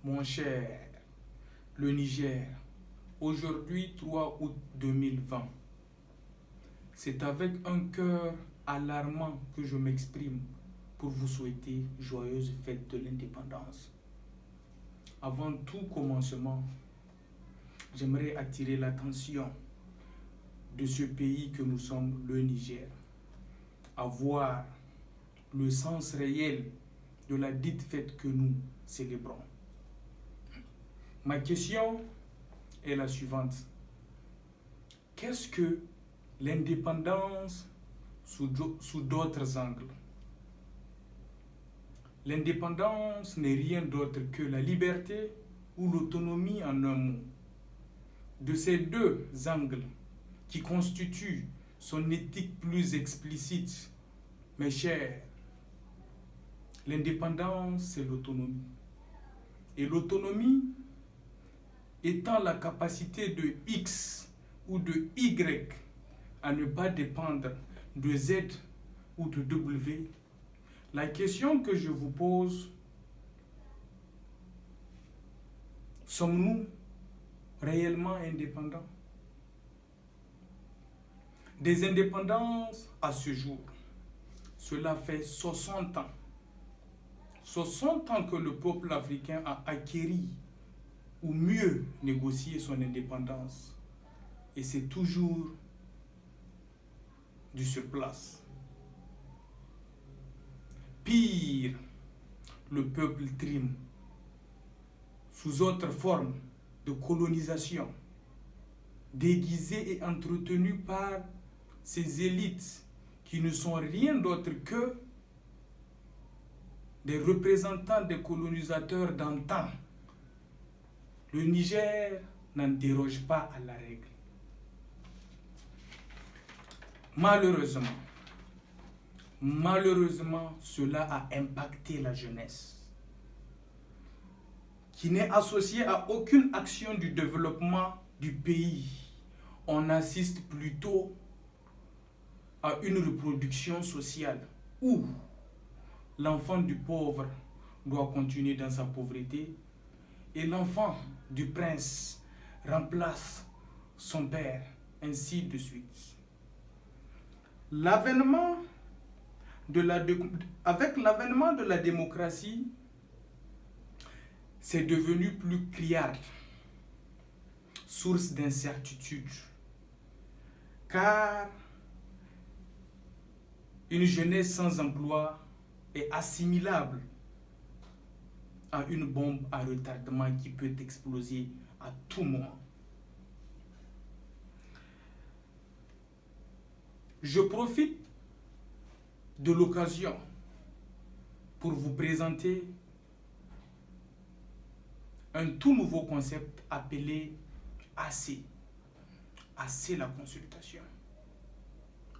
Mon cher, le Niger, aujourd'hui 3 août 2020, c'est avec un cœur alarmant que je m'exprime pour vous souhaiter joyeuse fête de l'indépendance. Avant tout commencement, j'aimerais attirer l'attention de ce pays que nous sommes, le Niger, à voir le sens réel de la dite fête que nous célébrons. Ma question est la suivante. Qu'est-ce que l'indépendance sous d'autres angles? L'indépendance n'est rien d'autre que la liberté ou l'autonomie en un mot. De ces deux angles qui constituent son éthique plus explicite, mes chers, l'indépendance, c'est l'autonomie. Et l'autonomie étant la capacité de X ou de Y à ne pas dépendre de Z ou de W, la question que je vous pose, sommes-nous réellement indépendants? Des indépendances à ce jour, cela fait 60 ans. 60 ans que le peuple africain a acquis ou mieux négocié son indépendance. Et c'est toujours du surplace. Pire, le peuple trime sous autre forme de colonisation, déguisée et entretenue par ces élites qui ne sont rien d'autre que des représentants des colonisateurs d'antan. Le Niger n'en déroge pas à la règle. Malheureusement, cela a impacté la jeunesse, qui n'est associée à aucune action du développement du pays. On assiste plutôt à une reproduction sociale où l'enfant du pauvre doit continuer dans sa pauvreté et l'enfant du prince remplace son père, ainsi de suite. Avec l'avènement de la démocratie, c'est devenu plus criard, source d'incertitude, car une jeunesse sans emploi est assimilable à une bombe à retardement qui peut exploser à tout moment. Je profite de l'occasion pour vous présenter un tout nouveau concept appelé AC. AC la consultation.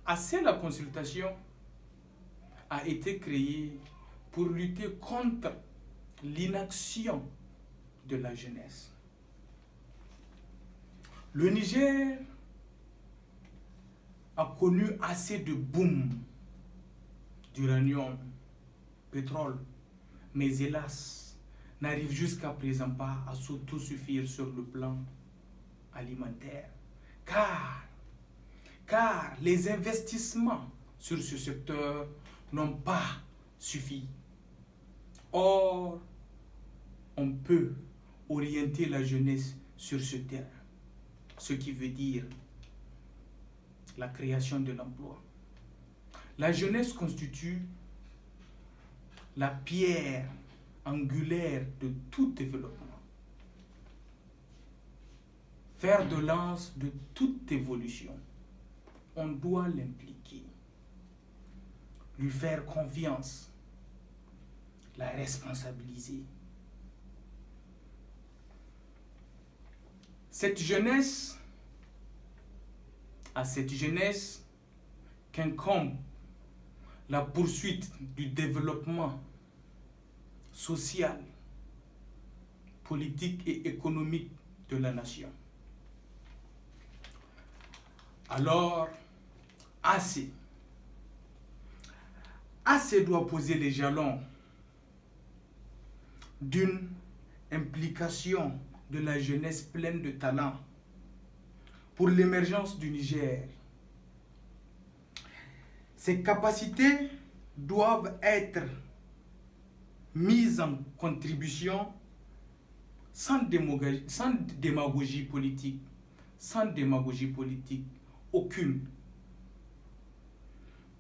AC la consultation a été créé pour lutter contre l'inaction de la jeunesse. Le Niger a connu assez de boom d'uranium, pétrole, mais hélas, n'arrive jusqu'à présent pas à s'autosuffire sur le plan alimentaire. Car les investissements sur ce secteur n'ont pas suffi. Or, on peut orienter la jeunesse sur ce terrain, ce qui veut dire la création de l'emploi. La jeunesse constitue la pierre angulaire de tout développement, fer de lance de toute évolution. On doit l'impliquer, lui faire confiance, la responsabiliser. À cette jeunesse qu'incombe la poursuite du développement social, politique et économique de la nation. Alors, AC doit poser les jalons d'une implication de la jeunesse pleine de talent pour l'émergence du Niger. Ces capacités doivent être mises en contribution sans démagogie politique, aucune,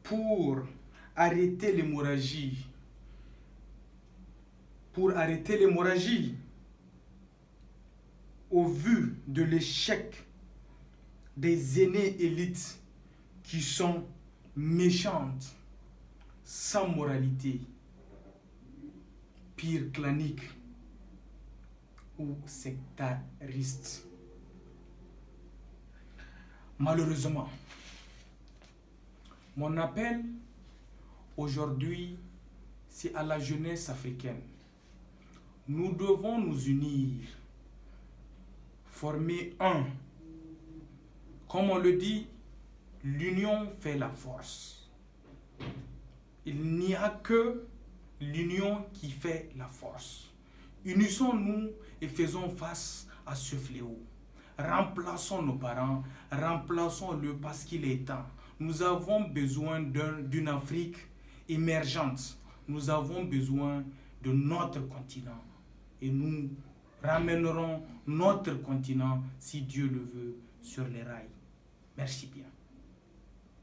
pour arrêter l'hémorragie, au vu de l'échec des aînées élites qui sont méchantes, sans moralité, pire clanique ou sectariste. Malheureusement, mon appel aujourd'hui, c'est à la jeunesse africaine. Nous devons nous unir, former un. Comme on le dit, l'union fait la force. Il n'y a que l'union qui fait la force. Unissons-nous et faisons face à ce fléau. Remplaçons nos parents, remplaçons-le parce qu'il est temps. Nous avons besoin d'une Afrique émergente. Nous avons besoin de notre continent. Et nous ramènerons notre continent, si Dieu le veut, sur les rails. Merci bien.